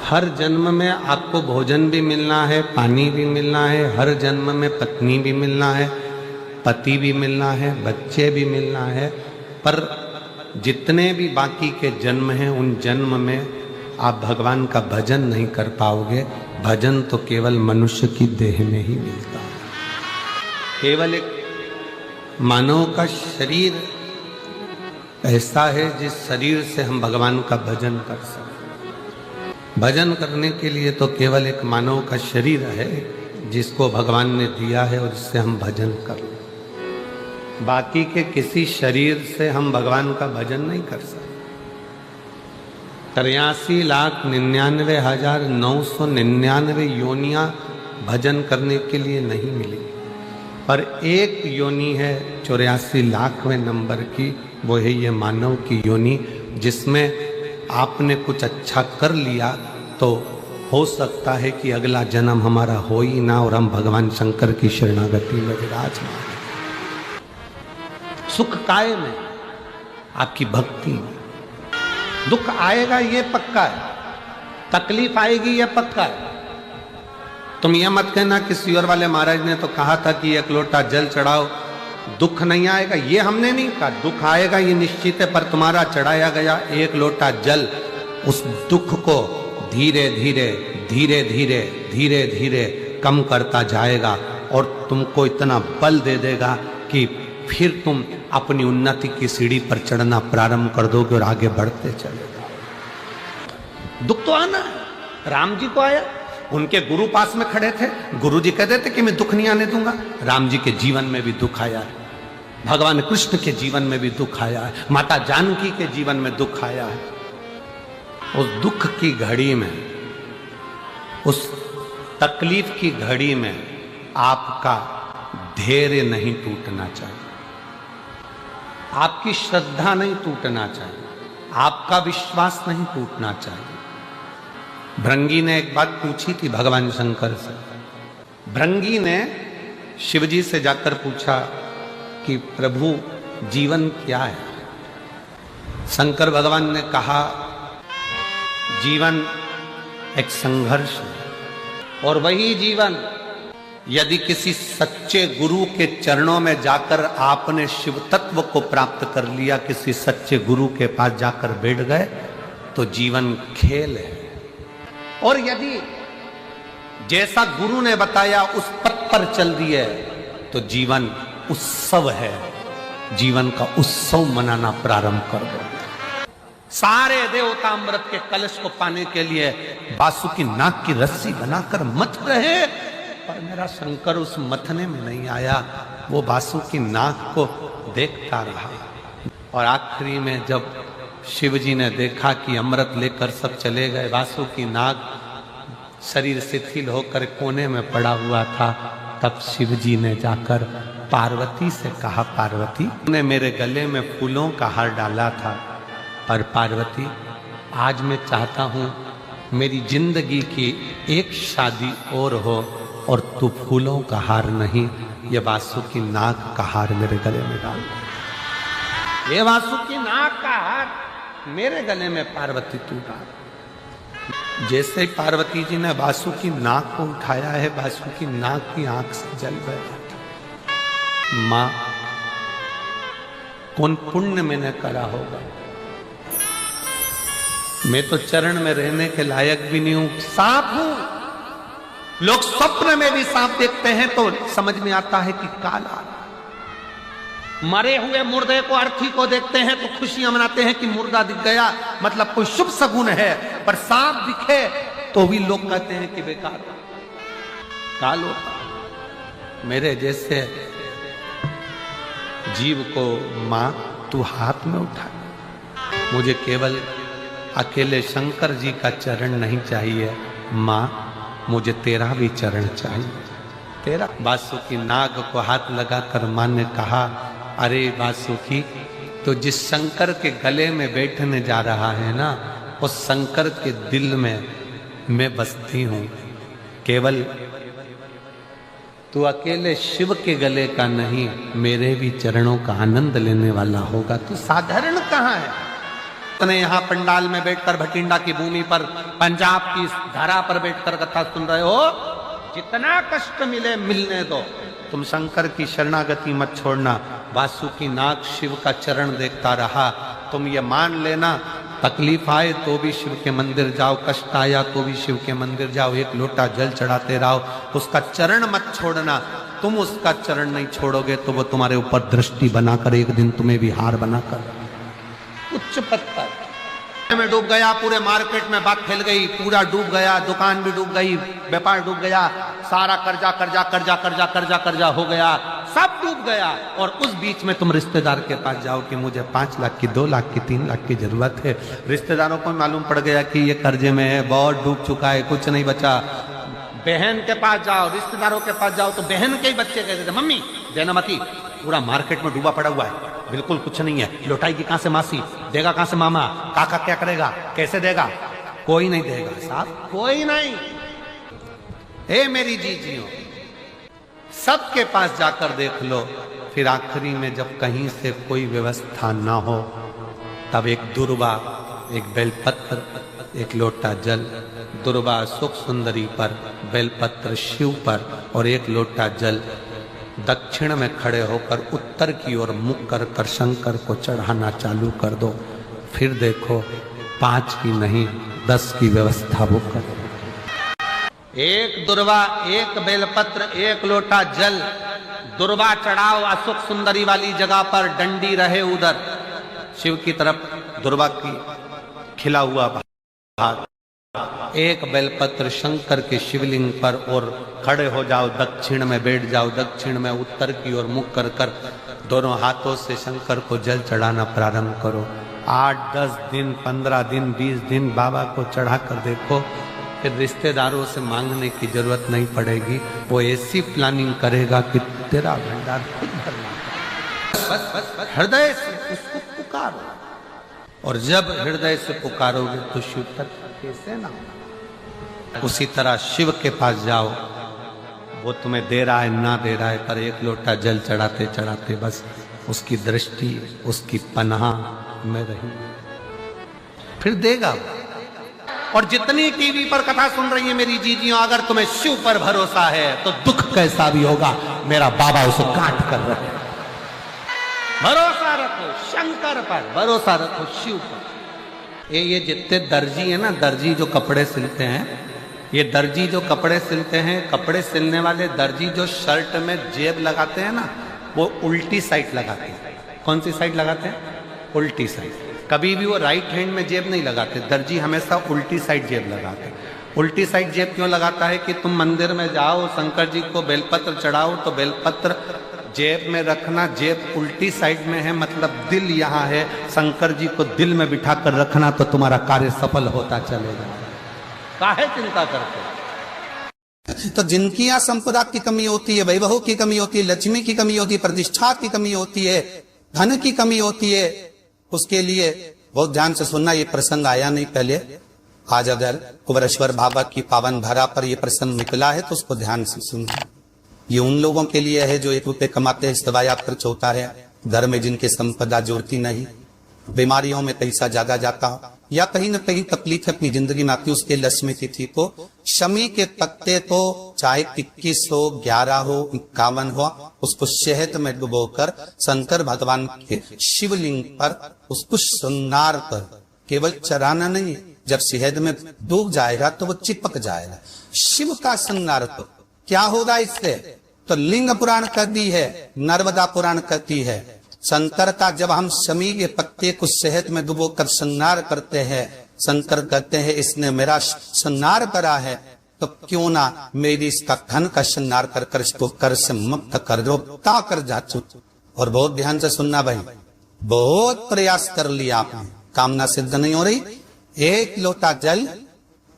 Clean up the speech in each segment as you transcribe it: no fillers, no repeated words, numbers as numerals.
हर जन्म में आपको भोजन भी मिलना है, पानी भी मिलना है, हर जन्म में पत्नी भी मिलना है, पति भी मिलना है, बच्चे भी मिलना है। पर जितने भी बाकी के जन्म हैं उन जन्म में आप भगवान का भजन नहीं कर पाओगे। भजन तो केवल मनुष्य की देह में ही मिलता है। केवल एक मानव का शरीर ऐसा है जिस शरीर से हम भगवान का भजन कर सकते। भजन करने के लिए तो केवल एक मानव का शरीर है जिसको भगवान ने दिया है और जिससे हम भजन कर। बाकी के किसी शरीर से हम भगवान का भजन नहीं कर सकते। 83,99,999 योनियां भजन करने के लिए नहीं मिली, पर एक योनि है 84,00,000वें नंबर की, वो है ये मानव की योनि, जिसमें आपने कुछ अच्छा कर लिया तो हो सकता है कि अगला जन्म हमारा हो ही ना और हम भगवान शंकर की शरणागति में विराजमान। सुख काय में, आपकी भक्ति में। दुख आएगा ये पक्का है, तकलीफ आएगी ये पक्का है। तुम ये मत कहना कि सियोर वाले महाराज ने तो कहा था कि एक लोटा जल चढ़ाओ, दुख नहीं आएगा। ये हमने नहीं कहा, दुख आएगा ये निश्चित है, पर तुम्हारा चढ़ाया गया एक लोटा जल उस दुख को धीरे धीरे धीरे धीरे धीरे धीरे कम करता जाएगा और तुमको इतना बल दे देगा कि फिर तुम अपनी उन्नति की सीढ़ी पर चढ़ना प्रारंभ कर दोगे और आगे बढ़ते चले जाओगे। दुख तो आना है। राम जी को आया, उनके गुरु पास में खड़े थे, गुरु जी कहते थे कि मैं दुख नहीं आने दूंगा। राम जी के जीवन में भी दुख आया है, भगवान कृष्ण के जीवन में भी दुख आया है, माता जानकी के जीवन में दुख आया है। उस दुख की घड़ी में, उस तकलीफ की घड़ी में आपका धैर्य नहीं टूटना चाहिए, आपकी श्रद्धा नहीं टूटना चाहिए, आपका विश्वास नहीं टूटना चाहिए। भृंगी ने एक बात पूछी थी भगवान शंकर से। भृंगी ने शिवजी से जाकर पूछा कि प्रभु जीवन क्या है। शंकर भगवान ने कहा जीवन एक संघर्ष है, और वही जीवन यदि किसी सच्चे गुरु के चरणों में जाकर आपने शिव तत्व को प्राप्त कर लिया, किसी सच्चे गुरु के पास जाकर बैठ गए तो जीवन खेल है। और यदि जैसा गुरु ने बताया उस पथ पर चल दिए तो जीवन उत्सव है, जीवन का उत्सव मनाना प्रारंभ कर दो। सारे देवता अमृत के कलश को पाने के लिए बासुकी नाग की रस्सी बनाकर मथ रहे, पर मेरा शंकर उस मथने में नहीं आया, वो बासुकी नाग को देखता रहा। और आखिरी में जब शिवजी ने देखा कि अमृत लेकर सब चले गए, बासुकी नाग शरीर शिथिल होकर कोने में पड़ा हुआ था, तब शिवजी ने जाकर पार्वती से कहा, पार्वती तूने मेरे गले में फूलों का हार डाला था, पर पार्वती आज मैं चाहता हूं मेरी जिंदगी की एक शादी और हो और तू फूलों का हार नहीं, ये बासुकी नाग का हार मेरे गले में डाल। ये बासुकी नाग का हार मेरे गले में पार्वती तू डाल। जैसे पार्वती जी ने बासुकी नाग को उठाया है, बासुकी नाग की आंख से जल गया। मां कौन पुण्य मैंने करा होगा, मैं तो चरण में रहने के लायक भी नहीं हूं, सांप हूं। लोग स्वप्न में भी सांप देखते हैं तो समझ में आता है कि काला। मरे हुए मुर्दे को, अर्थी को देखते हैं तो खुशियां मनाते हैं कि मुर्दा दिख गया, मतलब कोई शुभ सगुन है। पर सांप दिखे तो भी लोग कहते हैं कि बेकार काल होता। मेरे जैसे जीव को मां तू हाथ में उठा, मुझे केवल अकेले शंकर जी का चरण नहीं चाहिए, मां मुझे तेरा भी चरण चाहिए, तेरा। बासुकी नाग को हाथ लगाकर मां ने कहा, अरे बासुकी तो जिस शंकर के गले में बैठने जा रहा है ना, उस शंकर के दिल में मैं बसती हूं। केवल तू अकेले शिव के गले का नहीं, मेरे भी चरणों का आनंद लेने वाला होगा। तू साधारण कहाँ है, जितने यहाँ पंडाल में बैठकर भटिंडा की भूमि पर पंजाब की धरा पर बैठकर कथा सुन रहे हो, जितना कष्ट मिले मिलने दो, तुम शंकर की शरणागति मत छोड़ना। वासुकी नाग शिव का चरण देखता रहा, तुम ये मान लेना, तकलीफ आए तो भी शिव के मंदिर जाओ, कष्ट आया तो भी शिव के मंदिर जाओ, एक लोटा जल चढ़ाते रहो, उसका चरण मत छोड़ना। तुम उसका चरण नहीं छोड़ोगे तो वो तुम्हारे ऊपर दृष्टि बनाकर एक दिन तुम्हें भी हार बनाकर उच्च पत्थर में डूब गया, पूरे मार्केट में बात फैल गई, पूरा डूब गया, दुकान भी डूब गई, व्यापार डूब गया, सारा कर्जा कर्जा कर्जा कर्जा कर्जा कर्जा हो गया, सब डूब गया। और उस बीच में तुम रिश्तेदार के पास जाओ कि मुझे 5 लाख की, 2 लाख की, 3 लाख की जरूरत है। रिश्तेदारों को मालूम पड़ गया कि ये कर्जे में है, बहुत डूब चुका है, कुछ नहीं बचा। बहन के पास जाओ, रिश्तेदारों के पास जाओ तो बहन के ही बच्चे कहते थे, मम्मी देना मती, पूरा मार्केट में डूबा पड़ा हुआ है, बिल्कुल कुछ नहीं है, लौटाएगी कहां से मासी, देगा कहां से मामा, काका क्या करेगा, कैसे देगा, कोई नहीं देगा साहब, कोई नहीं। हे मेरी जीजियों, सबके पास जाकर देख लो, फिर आखिरी में जब कहीं से कोई व्यवस्था ना हो, तब एक दुर्वा, एक बेलपत्र, एक लोटा जल, दुर्वा सुख सुंदरी पर, बेलपत्र शिव पर और एक लोटा जल दक्षिण में खड़े होकर उत्तर की ओर मुख कर कर शंकर को चढ़ाना चालू कर दो। फिर देखो 5 की नहीं 10 की व्यवस्था वो कर दो। एक दुर्वा, एक बेलपत्र, एक लोटा जल, दुर्वा चढ़ाओ असुख सुंदरी वाली जगह पर, डंडी रहे उधर शिव की तरफ, दुर्वा की खिला हुआ भाग, एक बेलपत्र शंकर के शिवलिंग पर और खड़े हो जाओ, दक्षिण में बैठ जाओ, दक्षिण में उत्तर की ओर मुख कर कर दोनों हाथों से शंकर को जल चढ़ाना प्रारंभ करो। 8, 10 दिन, 15 दिन, 20 दिन बाबा को चढ़ा कर देखो, फिर रिश्तेदारों से मांगने की जरूरत नहीं पड़ेगी। वो ऐसी प्लानिंग करेगा कि तेरा भंडार खुद भरना। हृदय से उसको पुकारो, और जब हृदय से पुकारोगे तो शिव तक कैसे ना। उसी तरह शिव के पास जाओ, वो तुम्हें दे रहा है ना दे रहा है, पर एक लोटा जल चढ़ाते चढ़ाते बस उसकी दृष्टि, उसकी पनाह में रही, फिर देगा। और जितनी टीवी पर कथा सुन रही है मेरी जीजियों, अगर तुम्हें शिव पर भरोसा है तो दुख कैसा भी होगा, मेरा बाबा उसे काट कर रहे। भरोसा रखो शंकर पर, भरोसा रखो शिव पर। ये जितने दर्जी है ना, दर्जी जो कपड़े सिलते हैं, ये दर्जी जो कपड़े सिलते हैं, कपड़े सिलने वाले दर्जी जो शर्ट में जेब लगाते हैं ना, वो उल्टी साइड लगाते हैं। कौन सी साइड लगाते हैं? उल्टी साइड। कभी भी वो राइट हैंड में जेब नहीं लगाते, दर्जी हमेशा उल्टी साइड जेब लगाते हैं। उल्टी साइड जेब क्यों लगाता है कि तुम मंदिर में जाओ, शंकर जी को बेलपत्र चढ़ाओ तो बेलपत्र जेब में रखना, जेब उल्टी साइड में है, मतलब दिल यहाँ है, शंकर जी को दिल में बिठा कर रखना तो तुम्हारा कार्य सफल होता चलेगा। काहे चिंता करते? तो जिनकी यहाँ संपदा की कमी होती है, वैभव की कमी होती है, लक्ष्मी की कमी होती है, प्रतिष्ठा की कमी होती है, धन की कमी होती है, उसके लिए बहुत ध्यान से सुनना। ये प्रसंग आया नहीं पहले, आज अगर कुबरेश्वर बाबा की पावन धरा पर ये प्रसंग निकला है तो उसको ध्यान से सुनना। ये उन लोगों के लिए है जो 1 रुपये कमाते हैं, सेवायात खर्च होता है, घर में जिनके संपदा जोड़ती नहीं, बीमारियों में पैसा ज्यादा जाता, या कहीं न कहीं तकलीफ अपनी जिंदगी में आती, उसके लक्ष्मी तिथि को शमी के पत्ते को चाहे 21 हो, 11 हो, 51 हो, उसको शहद में डुबोकर शंकर भगवान के शिवलिंग पर उसको श्रृंगार कर, केवल चराना नहीं, जब शहद में डूब जाएगा तो वो चिपक जाएगा। शिव का श्रृंगार तो क्या होगा इससे? तो लिंग पुराण कहती है, नर्मदा पुराण कहती है, शंकर का जब हम शमी के पत्ते को शहद में डुबोकर श्रृंगार करते हैं, शंकर कहते हैं इसने मेरा श्रृंगार करा है, तो क्यों ना मेरी इसका धन का श्रृंगार कर कर इसको कर से मुक्त कर दो, ता कर जा चुक। और बहुत ध्यान से सुनना भाई, बहुत प्रयास कर लिया आपने, कामना सिद्ध नहीं हो रही, 1 लोटा जल,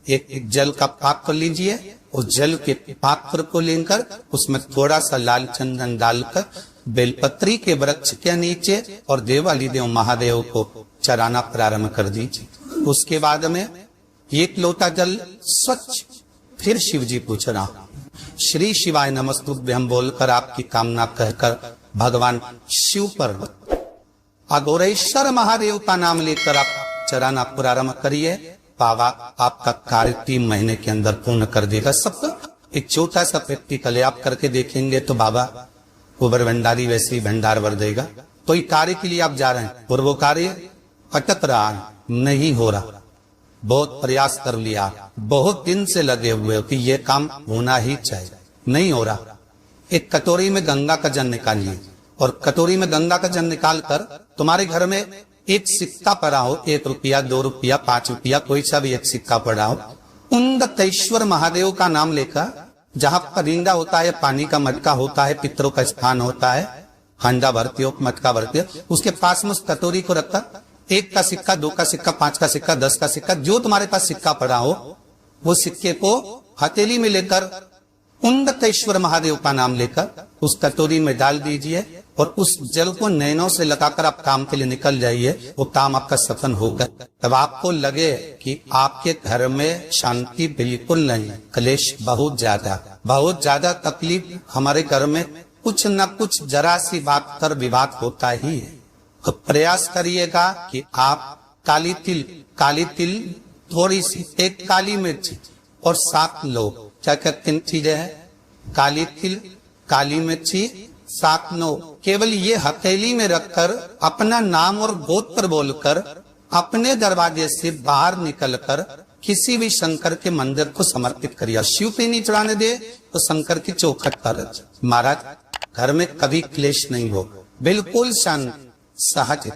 एक जल का पात्र लीजिए, उस जल के पात्र को लेकर उसमें थोड़ा सा लाल चंदन डालकर बेलपत्री के वृक्ष के नीचे और देवाली देव महादेव को चराना प्रारंभ कर दीजिए। उसके बाद में 1 लोटा जल स्वच्छ, फिर शिव जी पूछना, श्री शिवाय नमस्तुभ्यं बोलकर आपकी कामना कहकर भगवान शिव पर अघोरेश्वर महादेव का नाम लेकर आप चराना प्रारंभ करिए, बाबा आपका कार्य 3 महीने के अंदर पूर्ण कर देगा। सबका एक छोटा सा प्रैक्टिकल आप करके देखेंगे तो बाबा गोबर भंडारी वैसे ही भंडार भर देगा। तो ये कार्य के लिए आप जा रहे हैं और वो कार्य अटक रहा है, नहीं हो रहा, बहुत प्रयास कर लिया, बहुत दिन से लगे हुए हो कि ये काम होना ही चाहिए, नहीं हो रहा। एक कटोरी में गंगा का जल निकालिए और कटोरी में गंगा का जल निकाल कर तुम्हारे घर में एक सिक्का पड़ा हो, 1 रुपया, 2 रुपया, 5 रुपया, कोई सा भी एक सिक्का पड़ा हो, उनदतेश्वर महादेव का नाम लेकर, जहां परिंदा होता है, पानी का मटका होता है, पितरों का स्थान होता है, हांडा भरते हो, मटका भरते हो, उसके पास में उस कटोरी को रखकर 1 का सिक्का, 2 का सिक्का, 5 का सिक्का, 10 का सिक्का, जो तुम्हारे पास सिक्का पड़ा हो, वो सिक्के को हथेली में लेकर उनदतेश्वर महादेव का नाम लेकर उस कटोरी में डाल दीजिए और उस जल को नैनों से लगाकर आप काम के लिए निकल जाइए। वो काम आपका सफल होगा। तब आपको लगे कि आपके घर में शांति बिल्कुल नहीं, क्लेश बहुत ज्यादा तकलीफ, हमारे घर में कुछ न कुछ जरा सी बात कर विवाद होता ही है। तो प्रयास करिएगा कि आप काली तिल थोड़ी सी, 1 काली मिर्च और 7 लोग, क्या क्या 3 चीजें हैं, काली तिल, काली मिर्ची, 7 लोग, केवल ये हथेली में रखकर अपना नाम और गोत्र बोलकर अपने दरवाजे से बाहर निकलकर किसी भी शंकर के मंदिर को समर्पित करिए। शिव पे नहीं चढ़ाने दे तो शंकर की चौखट पर। महाराज घर में कभी क्लेश नहीं हो, बिल्कुल शांत, सहज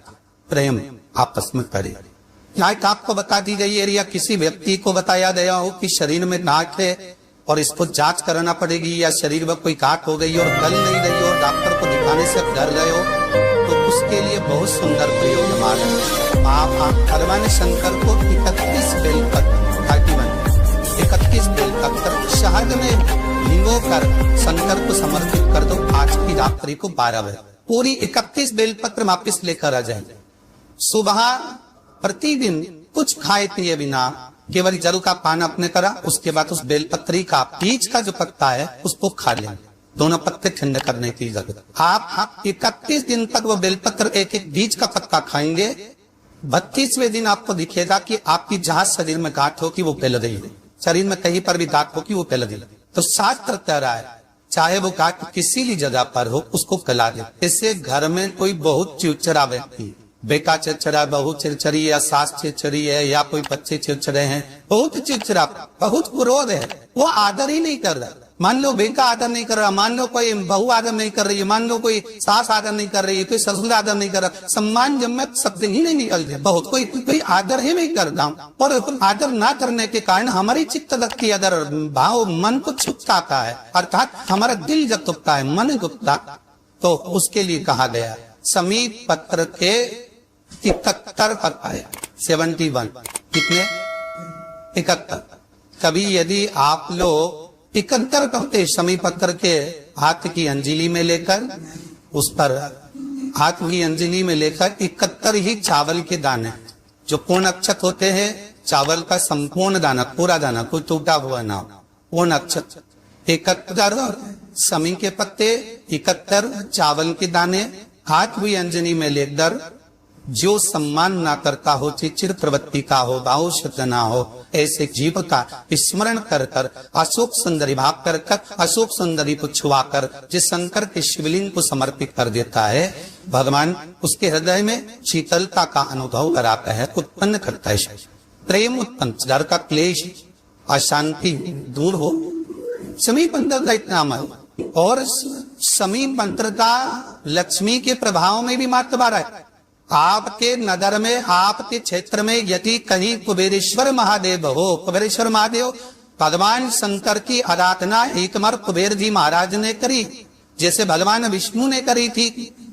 प्रेम आपस में करे। लाइक आपको बता दी गई है या किसी व्यक्ति को बताया गया हो कि शरीर में गांठ है और इसको जांच कराना पड़ेगी, या शरीर में कोई गांठ हो गई और गल नहीं रही और डॉक्टर को दिखाने से डर गए हो, तो उसके लिए बहुत सुंदर प्रयोग हमारे आप भगवान शंकर को 31 बेलपत्र 31 बेलपत्र शहद में भिगो कर शंकर को समर्पित कर दो। आज की रात्रि को 12 बजे पूरी 31 बेलपत्र वापिस लेकर आ जाएंगे। सुबह प्रतिदिन कुछ खाए पिए बिना केवल जल का पान अपने करा, उसके बाद उस बेलपत्री का बीज का जो पत्ता है उसको खा लेंगे। दोनों पत्ते ठंडे करने की जरूरत। आप 31 दिन तक वो बेलपत्र एक बीज का पत्ता खाएंगे। 32वें दिन आपको दिखेगा कि आपकी जहां शरीर में गांठ होगी वो फैल रही है, शरीर में कहीं पर भी गांठ होगी वो फैल रही है। तो शास्त्र कह रहा है चाहे वो गांठ किसी भी जगह पर हो उसको फैला दे। इससे घर में कोई बहुत चिड़चिड़ा व्यक्ति, बेटा चिड़चिड़ा, बहू चिड़चिड़ी है, सास चिड़चिड़ी है, या कोई बच्चे चिड़चिड़े हैं, बहुत चिड़चिड़ा, बहुत क्रोध है, वो आदर ही नहीं कर रहा। मान लो बेटा आदर नहीं कर रहा, मान लो कोई बहू आदर नहीं कर रही है, मान लो कोई सास आदर नहीं कर रही है, कोई ससुर आदर नहीं कर रहा, सम्मान जब मैं शब्द ही नहीं निकलते, बहुत कोई आदर ही नहीं करता हूँ। और आदर ना करने के कारण हमारी चित्त लगती अदर भाव मन को छुपता है, अर्थात हमारा दिल जब तुपता है, मन गुप्ता, तो उसके लिए कहा गया समीप पत्र के 71 पर आया 71, कितने 71। कभी यदि आप लोग 71 कहते समी पत्थर के हाथ की अंजलि में लेकर, उस पर हाथ की अंजलि में लेकर 71 ही चावल के दाने जो पूर्ण अक्षत होते हैं, चावल का संपूर्ण दाना, पूरा दाना, कोई टूटा हुआ ना, पूर्ण अक्षत 71 समी के पत्ते, 71 चावल के दाने हाथ हुई अंजलि में लेकर, जो सम्मान ना करता हो, चिचिर प्रवृत्ति का हो, भाव शुद्ध ना हो, ऐसे जीव का स्मरण कर कर अशोक सुंदरी भाव कर कर अशोक सुंदरी को छुआकर जिस शंकर के शिवलिंग को समर्पित कर देता है, भगवान उसके हृदय में शीतलता का अनुभव कराता है, उत्पन्न करता है, प्रेम उत्पन्न, डर का क्लेश अशांति दूर हो। समीप मंत्र का इतना अमल, और समीप मंत्र का लक्ष्मी के प्रभाव में भी महत्व आ रहा है। आपके नगर में, आपके क्षेत्र में यदि कहीं कुबेरेश्वर महादेव हो, कुबेरेश्वर महादेव भगवान शंकर की आराधना एक बार कुबेर जी महाराज ने करी, जैसे भगवान विष्णु ने करी थी,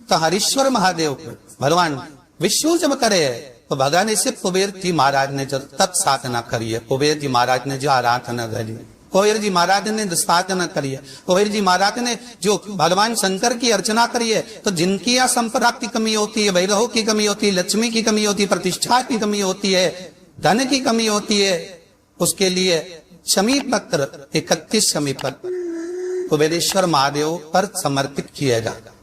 तो हरीश्वर महादेव भगवान विष्णु जब करे तो भगवान ऐसे कुबेर जी महाराज ने जब तब साधना करी है, कुबेर जी महाराज ने जो आराधना करी, कुबेर जी महाराज ने साधना करी है, कुबेर जी महाराज ने जो भगवान शंकर की अर्चना करी है, तो जिनकी यहाँ संपदा की कमी होती है, वैभव की कमी होती है, लक्ष्मी की कमी होती है, प्रतिष्ठा की कमी होती है, धन की कमी होती है, उसके लिए समीप पत्र 31 समीप पत्र कुबेरेश्वर महादेव पर समर्पित किया जाता।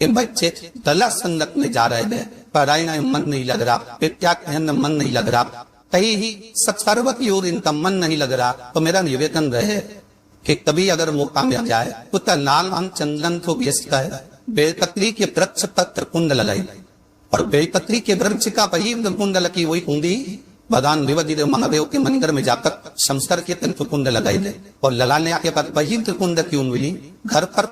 बच्चे दला संगत में जा रहे थे, पढ़ाई में मन नहीं लग रहा, विद्या कहने मन नहीं लग रहा, कहीं ही सत्सर्वत और इनका मन नहीं लग रहा, तो मेरा निवेदन रहे कि कभी अगर मौका मिल जाए तो लाल हम चंदन तो व्यस्त है, बेलपत्री के वृक्ष पर कुंड लगाई और बेलपत्री के वृक्ष का वही कुंड लगी वही कुंडी भगवान विवधिदेव महादेव के मंदिर में जाकर संस्कार के कुंड लगाई ले और लगाने के बाद वही कुंड की उंगली घर पर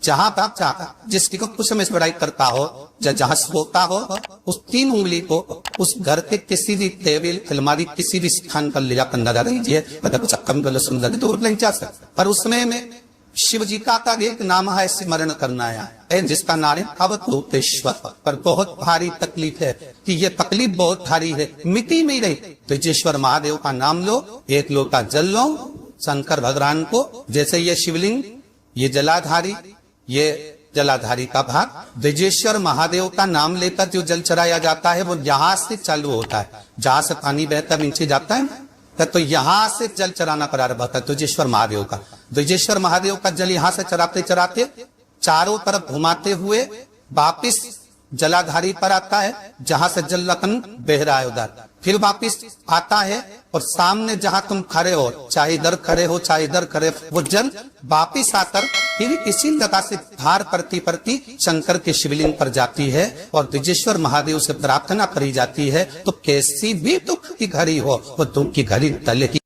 जहां पर चाहता जिसकी को कुछ में बड़ाई करता हो या जहां सोता हो उस 3 उंगली को उस घर के किसी भी टेबल अलमारी किसी भी स्थान पर ले जाकर लगा दीजिए, मतलब चक्कर सुंदर दूर नहीं जा सकता। पर उसमें में शिव जी का एक नाम है स्मरण करना है जिसका नाम है अवधूतेश्वर। पर बहुत भारी तकलीफ है कि ये तकलीफ बहुत भारी है, मिट्टी में रही। ब्रजेश्वर महादेव का नाम लो, 1 लोटा जल लो शंकर भगवान को, जैसे ये शिवलिंग ये जलाधारी ये जलाधारी का भाग, ब्रजेश्वर महादेव का नाम लेकर जो जल चढ़ाया जाता है वो यहाँ से चालू होता है, जहां से पानी बहकर नीचे जाता है तो यहाँ से जल चढ़ाना प्रारंभ होता है द्विजेश्वर महादेव का। द्विजेश्वर महादेव का जल यहाँ से चढ़ाते चढ़ाते चारों तरफ घुमाते हुए वापिस जलाधारी पर आता है, जहां से जल रतन बह रहा है उधर, फिर वापिस आता है और सामने जहां तुम खड़े हो, चाहे इधर खड़े हो चाहे इधर खड़े, वो जल वापिस आकर फिर इसी जगह से धार प्रति शंकर के शिवलिंग पर जाती है और द्विजेश्वर महादेव से प्रार्थना करी जाती है। तो कैसी भी दुख की घड़ी हो वो दुख की घड़ी तले की